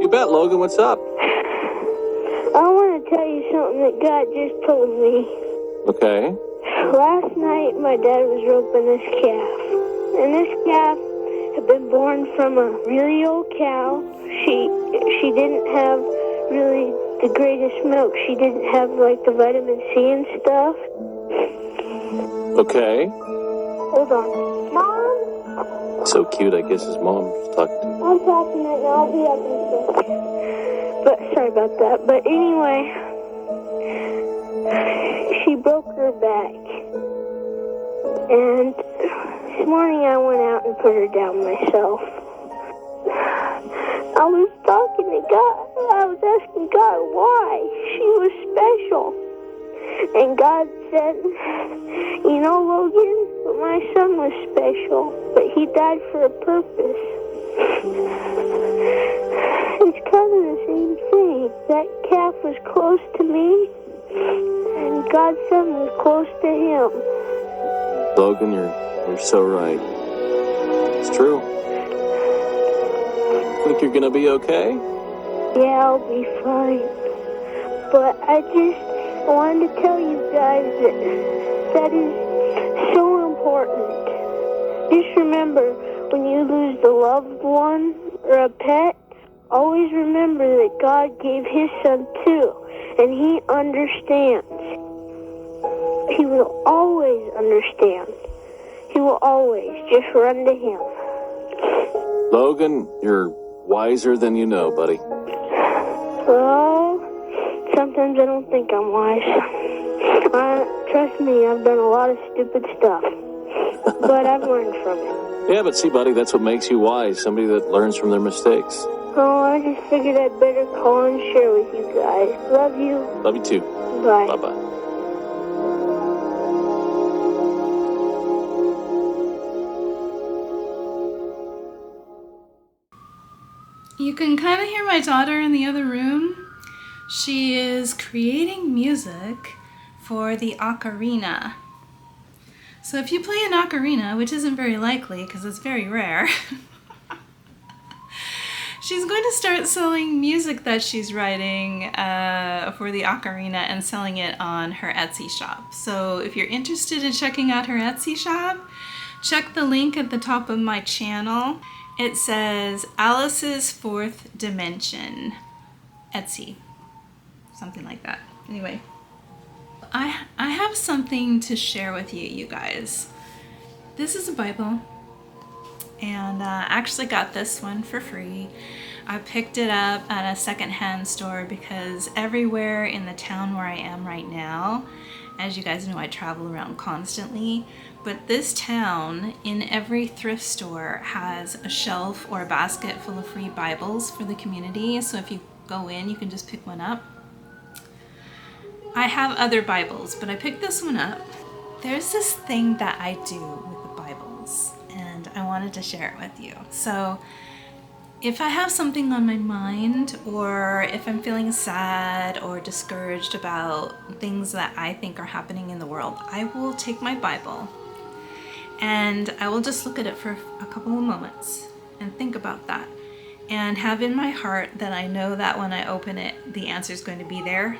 You bet, Logan. What's up? I want to tell you something that God just told me. Okay. Last night, my dad was roping this calf. And this calf had been born from a really old cow. She didn't have really the greatest milk. She didn't have, like, the vitamin C and stuff. Okay. Hold on. Mom? So cute, I guess his mom's talking to him. I'm talking right now. I'll be up in a second. But sorry about that. But anyway, she broke her back. And this morning I went out and put her down myself. I was talking to God. I was asking God why she was special. And God said, you know, Logan, my son was special, but he died for a purpose. It's kind of the same thing. That calf was close to me, and God's son was close to him. Logan, you're so right. It's true. Think you're gonna be okay? Yeah, I'll be fine. But I wanted to tell you guys that is so important. Just remember, when you lose a loved one or a pet, always remember that God gave his son too, and he understands. He will always understand. He will always just run to him. Logan, you're wiser than you know, buddy. Well, sometimes I don't think I'm wise. Trust me, I've done a lot of stupid stuff. But I've learned from it. Yeah, but see, buddy, that's what makes you wise. Somebody that learns from their mistakes. Oh, I just figured I'd better call and share with you guys. Love you. Love you too. Bye. Bye-bye. You can kind of hear my daughter in the other room. She is creating music for the ocarina. So if you play an ocarina, which isn't very likely because it's very rare, she's going to start selling music that she's writing for the ocarina and selling it on her Etsy shop. So if you're interested in checking out her Etsy shop, check the link at the top of my channel. It says Alice's Fourth Dimension, Etsy, something like that. Anyway, I have something to share with you, you guys. This is a Bible, and I actually got this one for free. I picked it up at a secondhand store because everywhere in the town where I am right now, as you guys know, I travel around constantly, but this town, in every thrift store, has a shelf or a basket full of free Bibles for the community. So if you go in, you can just pick one up. I have other Bibles, but I picked this one up. There's this thing that I do with the Bibles, and I wanted to share it with you. So if I have something on my mind, or if I'm feeling sad or discouraged about things that I think are happening in the world, I will take my Bible and I will just look at it for a couple of moments and think about that and have in my heart that I know that when I open it, the answer is going to be there.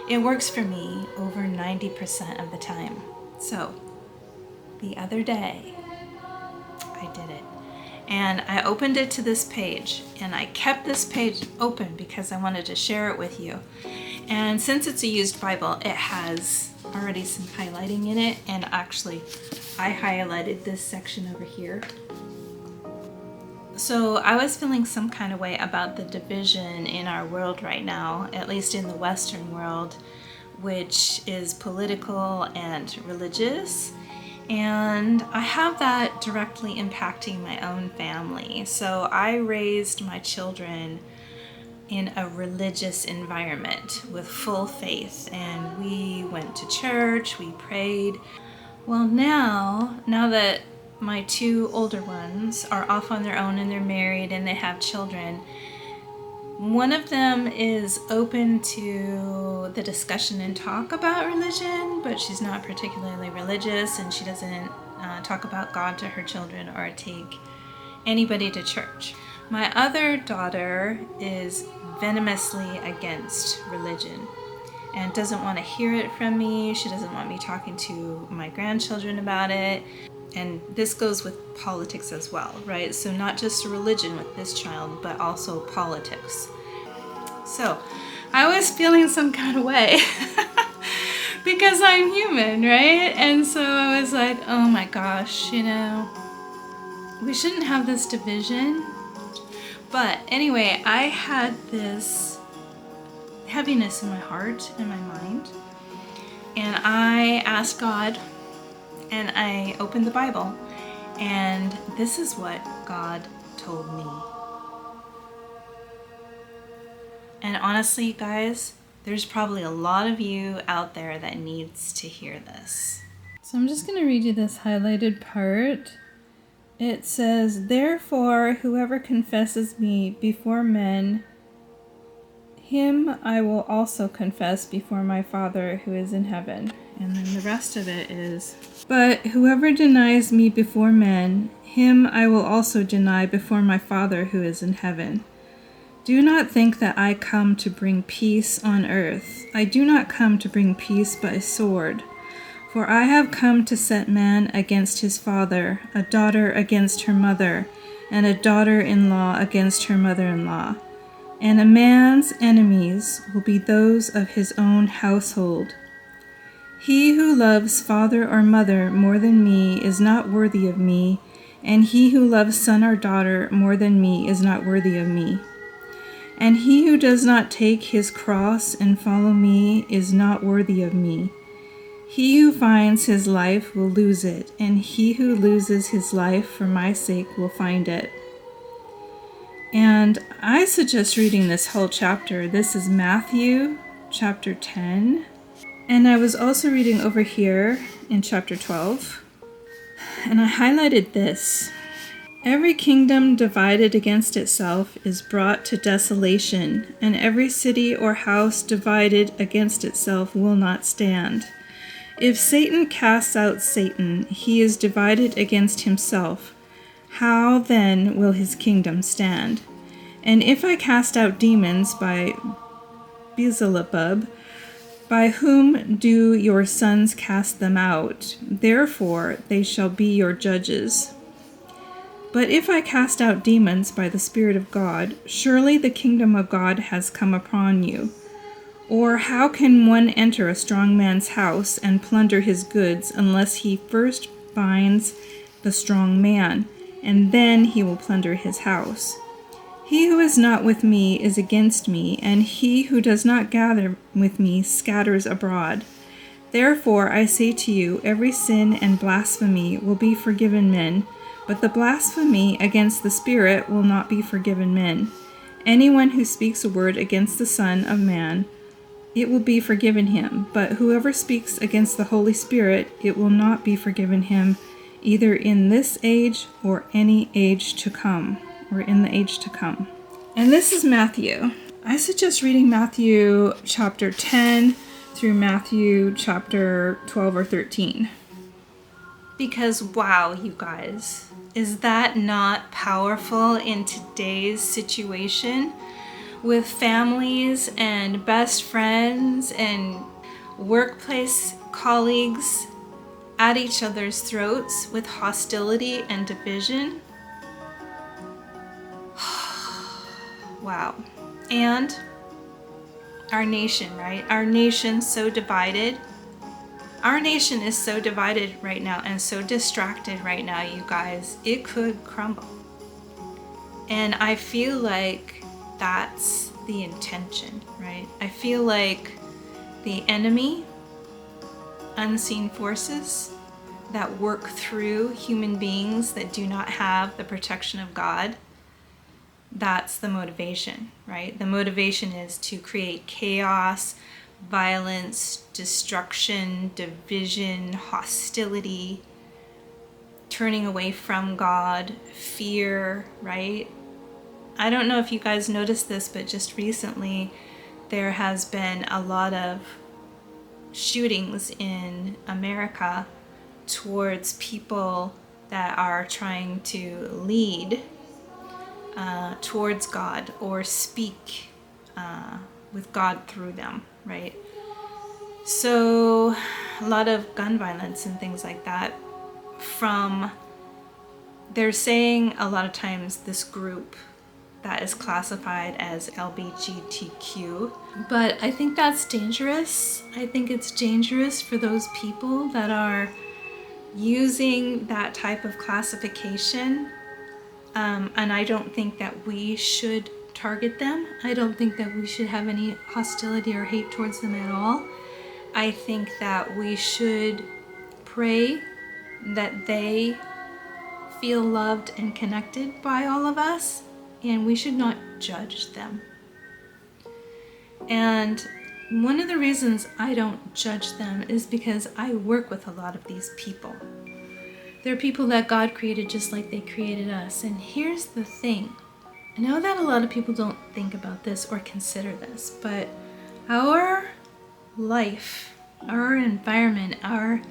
It works for me over 90% of the time. So the other day, I did it. And I opened it to this page, and I kept this page open because I wanted to share it with you. And since it's a used Bible, it has already some highlighting in it, and actually I highlighted this section over here. So I was feeling some kind of way about the division in our world right now, at least in the Western world, which is political and religious. And I have that directly impacting my own family. So I raised my children in a religious environment with full faith, and we went to church, we prayed. Well, now that my two older ones are off on their own and they're married and they have children, one of them is open to the discussion and talk about religion, but she's not particularly religious, and she doesn't talk about God to her children or take anybody to church. My other daughter is venomously against religion and doesn't want to hear it from me. She doesn't want me talking to my grandchildren about it. And this goes with politics as well, right? So not just religion with this child, but also politics. So I was feeling some kind of way because I'm human, right? And so I was like, oh my gosh, we shouldn't have this division. But anyway, I had this heaviness in my heart and my mind. And I asked God, and I opened the Bible, and this is what God told me. And honestly, guys, there's probably a lot of you out there that needs to hear this. So I'm just going to read you this highlighted part. It says, "Therefore, whoever confesses me before men, him I will also confess before my Father who is in heaven." And then the rest of it is, "But whoever denies me before men, him I will also deny before my Father who is in heaven. Do not think that I come to bring peace on earth. I do not come to bring peace by sword. For I have come to set man against his father, a daughter against her mother, and a daughter-in-law against her mother-in-law. And a man's enemies will be those of his own household. He who loves father or mother more than me is not worthy of me, and he who loves son or daughter more than me is not worthy of me. And he who does not take his cross and follow me is not worthy of me. He who finds his life will lose it, and he who loses his life for my sake will find it." And I suggest reading this whole chapter. This is Matthew chapter 10. And I was also reading over here in chapter 12. And I highlighted this. "Every kingdom divided against itself is brought to desolation, and every city or house divided against itself will not stand. If Satan casts out Satan, he is divided against himself. How then will his kingdom stand? And if I cast out demons by Beelzebub, by whom do your sons cast them out? Therefore they shall be your judges. But if I cast out demons by the Spirit of God, surely the kingdom of God has come upon you. Or how can one enter a strong man's house and plunder his goods unless he first binds the strong man, and then he will plunder his house? He who is not with me is against me, and he who does not gather with me scatters abroad. Therefore I say to you, every sin and blasphemy will be forgiven men, but the blasphemy against the Spirit will not be forgiven men. Anyone who speaks a word against the Son of Man, it will be forgiven him, but whoever speaks against the Holy Spirit, it will not be forgiven him, either in this age or any age to come, or in the age to come." And this is Matthew. I suggest reading Matthew chapter 10 through Matthew chapter 12 or 13. Because wow, you guys, is that not powerful in today's situation? With families and best friends and workplace colleagues at each other's throats with hostility and division. Wow. And our nation, right? Our nation's so divided. Our nation is so divided right now and so distracted right now, you guys. It could crumble. And I feel like that's the intention, right? I feel like the enemy, unseen forces that work through human beings that do not have the protection of God, that's the motivation, right? The motivation is to create chaos, violence, destruction, division, hostility, turning away from God, fear, right? I don't know if you guys noticed this, but just recently there has been a lot of shootings in America towards people that are trying to lead towards God or speak with God through them, right? So a lot of gun violence and things like that they're saying a lot of times this group that is classified as LGBTQ, but I think that's dangerous. I think it's dangerous for those people that are using that type of classification, and I don't think that we should target them. I don't think that we should have any hostility or hate towards them at all. I think that we should pray that they feel loved and connected by all of us, and we should not judge them. And one of the reasons I don't judge them is because I work with a lot of these people. They're people that God created just like they created us. And here's the thing. I know that a lot of people don't think about this or consider this, but our life, our environment, our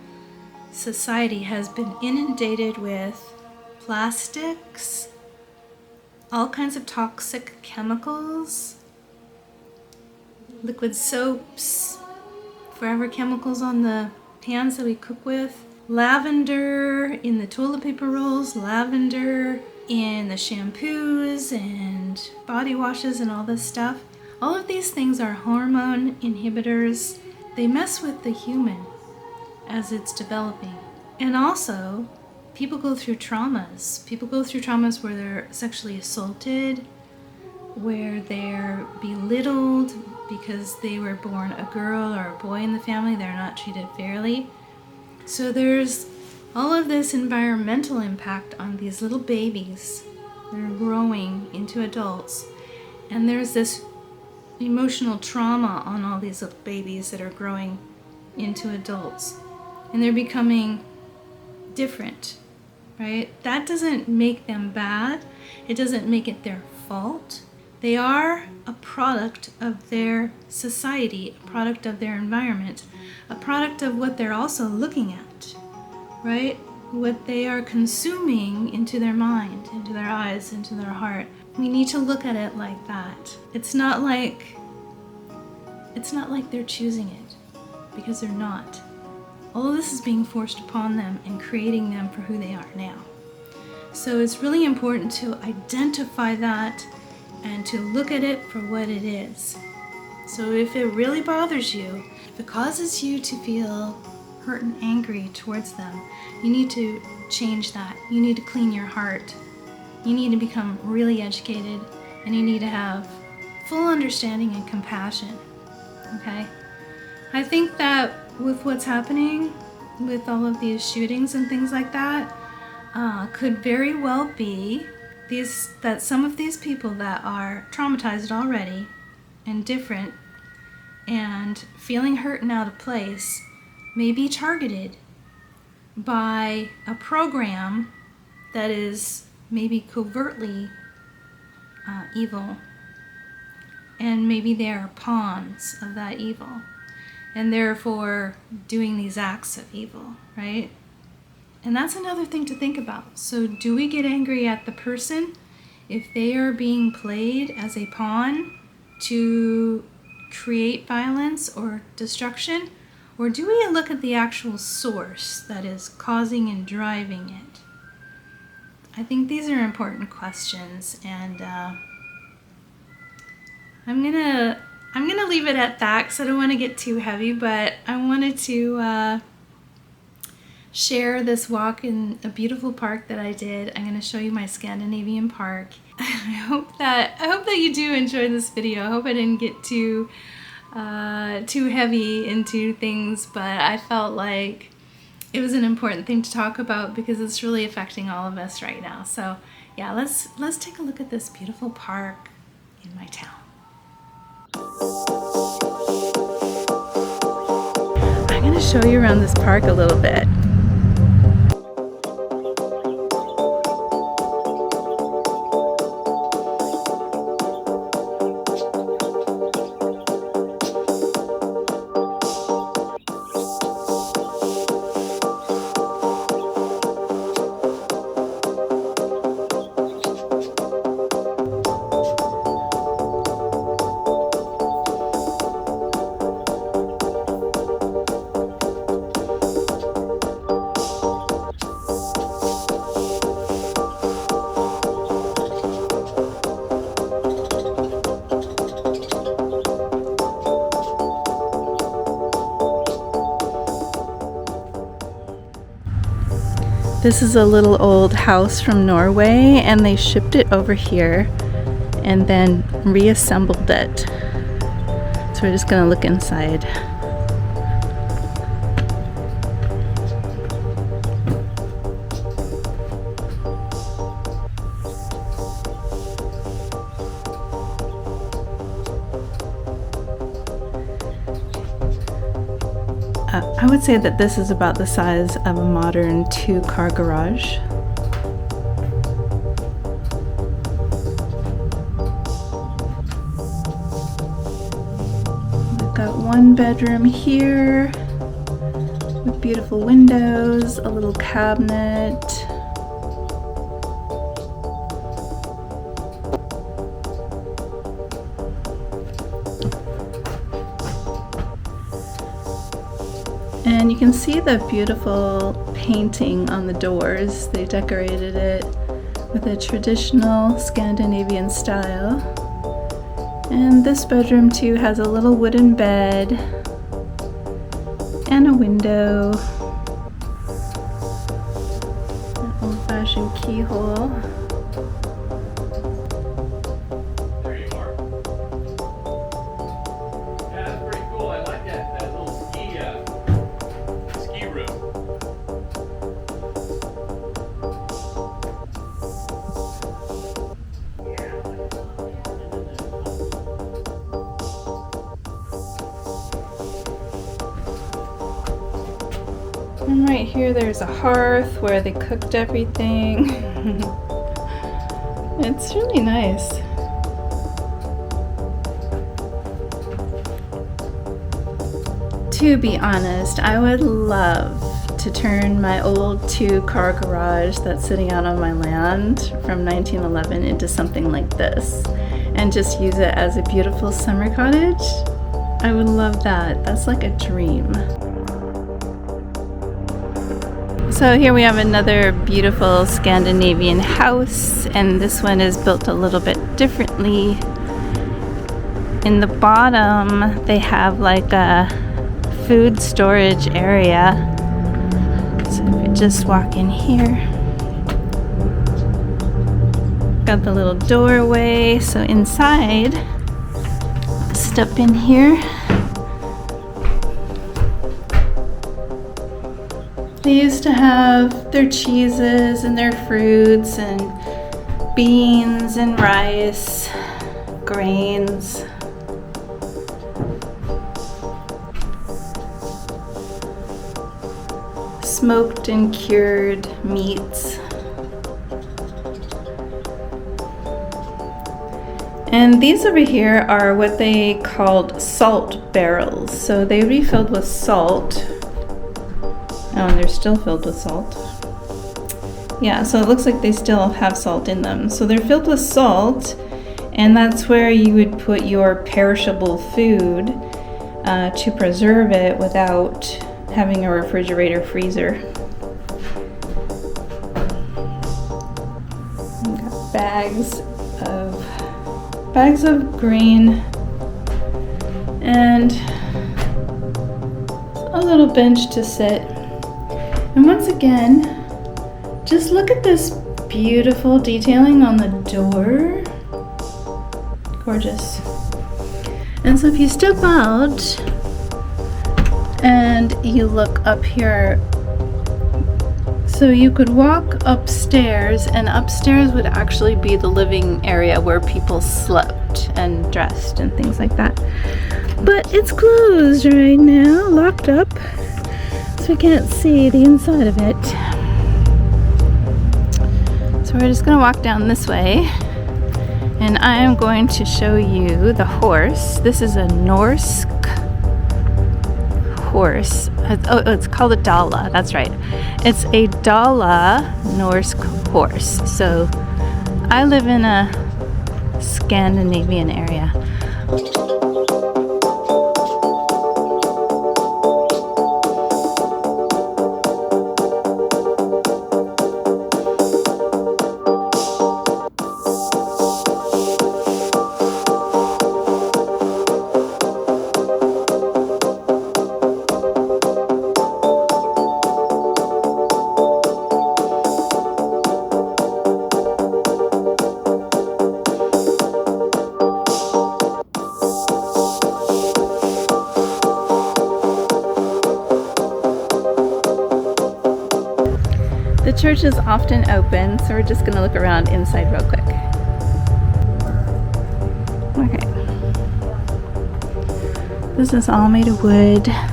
society has been inundated with plastics, all kinds of toxic chemicals, liquid soaps, forever chemicals on the pans that we cook with, lavender in the toilet paper rolls, lavender in the shampoos and body washes and all this stuff. All of these things are hormone inhibitors. They mess with the human as it's developing. And also, people go through traumas. People go through traumas where they're sexually assaulted, where they're belittled because they were born a girl or a boy in the family. They're not treated fairly. So there's all of this environmental impact on these little babies that are growing into adults. And there's this emotional trauma on all these little babies that are growing into adults. And they're becoming different, right? That doesn't make them bad. It doesn't make it their fault. They are a product of their society, a product of their environment, a product of what they're also looking at, right? What they are consuming into their mind, into their eyes, into their heart. We need to look at it like that. It's not like they're choosing it, because they're not. All of this is being forced upon them and creating them for who they are now. So it's really important to identify that and to look at it for what it is. So if it really bothers you, if it causes you to feel hurt and angry towards them, you need to change that. You need to clean your heart. You need to become really educated, and you need to have full understanding and compassion, okay? I think that with what's happening with all of these shootings and things like that, could very well be that some of these people that are traumatized already and different and feeling hurt and out of place may be targeted by a program that is maybe covertly evil, and maybe they are pawns of that evil, and therefore doing these acts of evil, right? And that's another thing to think about. So do we get angry at the person if they are being played as a pawn to create violence or destruction? Or do we look at the actual source that is causing and driving it? I think these are important questions, and I'm gonna leave it at that because I don't want to get too heavy, but I wanted to share this walk in a beautiful park that I did. I'm going to show you my Scandinavian park. I hope that you do enjoy this video. I hope I didn't get too heavy into things, but I felt like it was an important thing to talk about because it's really affecting all of us right now. So yeah, let's take a look at this beautiful park in my town. I'm going to show you around this park a little bit. This is a little old house from Norway, and they shipped it over here and then reassembled it. So we're just gonna look inside. I would say that this is about the size of a modern 2-car garage. We've got one bedroom here with beautiful windows, a little cabinet. And you can see the beautiful painting on the doors. They decorated it with a traditional Scandinavian style. And this bedroom too has a little wooden bed and a window, an old-fashioned keyhole. And right here there's a hearth where they cooked everything. It's really nice. To be honest, I would love to turn my old 2-car garage that's sitting out on my land from 1911 into something like this and just use it as a beautiful summer cottage. I would love that. That's like a dream. So here we have another beautiful Scandinavian house, and this one is built a little bit differently. In the bottom they have like a food storage area. So if you just walk in here, got the little doorway. So inside, step in here. They used to have their cheeses and their fruits and beans and rice, grains. Smoked and cured meats. And these over here are what they called salt barrels. So they would be filled with salt. Oh, and they're still filled with salt. Yeah, so it looks like they still have salt in them. So they're filled with salt, and that's where you would put your perishable food to preserve it without having a refrigerator freezer. We've got bags of grain and a little bench to sit. And once again, just look at this beautiful detailing on the door. Gorgeous. And so if you step out and you look up here, so you could walk upstairs, and upstairs would actually be the living area where people slept and dressed and things like that. But it's closed right now, locked up. So we can't see the inside of it. So we're just gonna walk down this way, and I am going to show you the horse. This is a Norse horse. Oh, it's called a Dala, that's right. It's a Dala Norse horse. So I live in a Scandinavian area. The church is often open, so we're just gonna look around inside real quick. Okay. This is all made of wood. Well,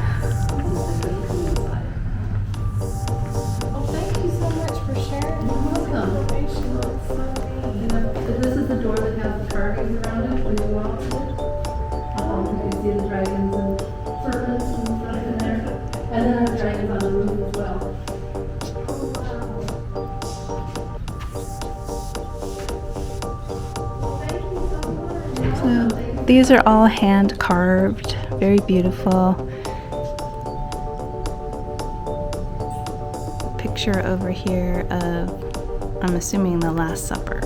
thank you so much for sharing. Welcome. This is the door that has the carvings around it when you walk in. You can see the dragons and serpents and stuff in there. And then there's dragons on the roof as well. So these are all hand carved, very beautiful. Picture over here of, I'm assuming, the Last Supper.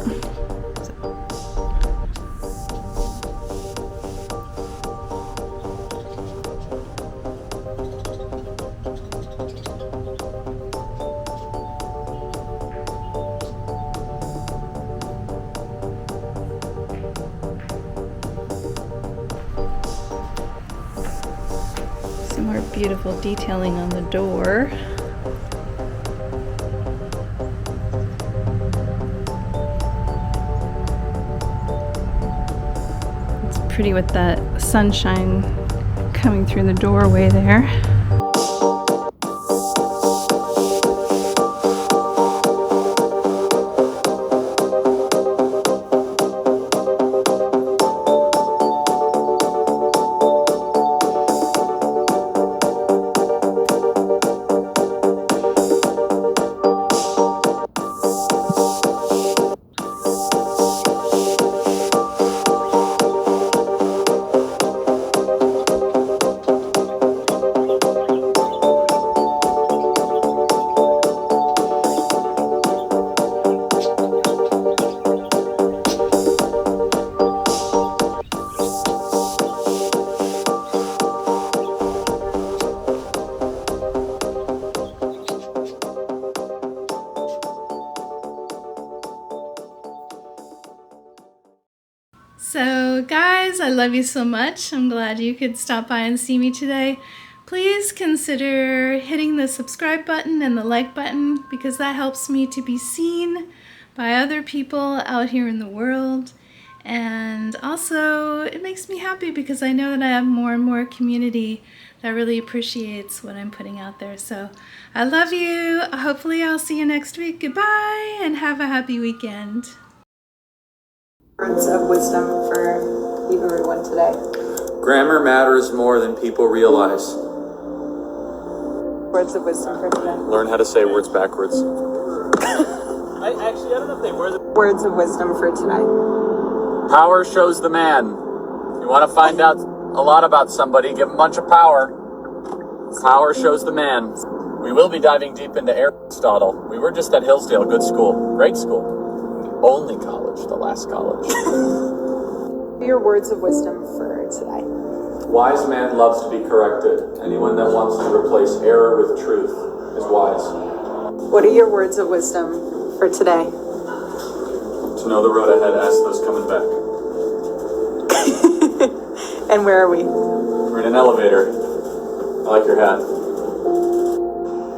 Some more beautiful detailing on the door. It's pretty with that sunshine coming through the doorway there. So guys, I love you so much. I'm glad you could stop by and see me today. Please consider hitting the subscribe button and the like button because that helps me to be seen by other people out here in the world. And also it makes me happy because I know that I have more and more community that really appreciates what I'm putting out there. So I love you. Hopefully I'll see you next week. Goodbye and have a happy weekend. Words of wisdom for everyone today. Grammar matters more than people realize. Words of wisdom for today. Learn how to say words backwards. I don't know if they were the Words of wisdom for today. Power shows the man. You want to find out a lot about somebody, give them a bunch of power. Power shows the man. We will be diving deep into Aristotle. We were just at Hillsdale, good school, great school. Only college, the last college. Your words of wisdom for today. Wise man loves to be corrected. Anyone that wants to replace error with truth is wise. What are your words of wisdom for today? To know the road ahead, ask those coming back. And where are we? We're in an elevator. I like your hat.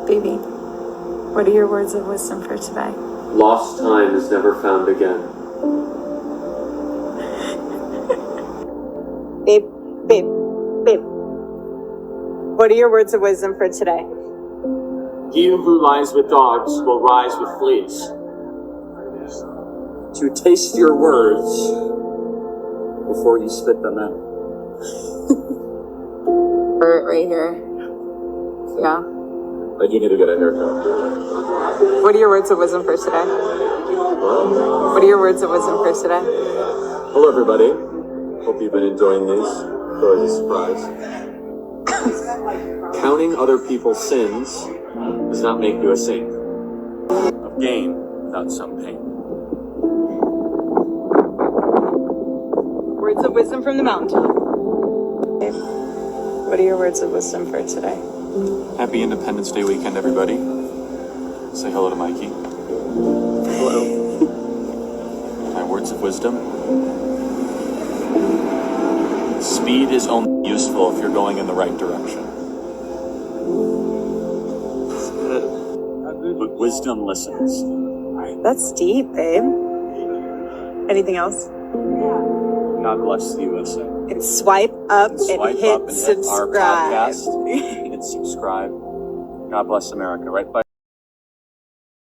Baby, what are your words of wisdom for today? Lost time is never found again. Babe. What are your words of wisdom for today? He who lies with dogs will rise with fleas. To taste your words before you spit them out. Right here. Yeah. I do need to get a haircut. What are your words of wisdom for today? What are your words of wisdom for today? Hello, everybody. Hope you've been enjoying these. It's always a surprise. Counting other people's sins does not make you a saint. Of gain without some pain. Words of wisdom from the mountaintop. What are your words of wisdom for today? Happy Independence Day weekend, everybody. Say hello to Mikey. Hello. My words of wisdom. Speed is only useful if you're going in the right direction. but wisdom listens. That's deep, babe. Anything else? God bless the USA. And swipe up and Swipe hit up and hit our subscribe. podcast. Hit subscribe. God bless America. Right by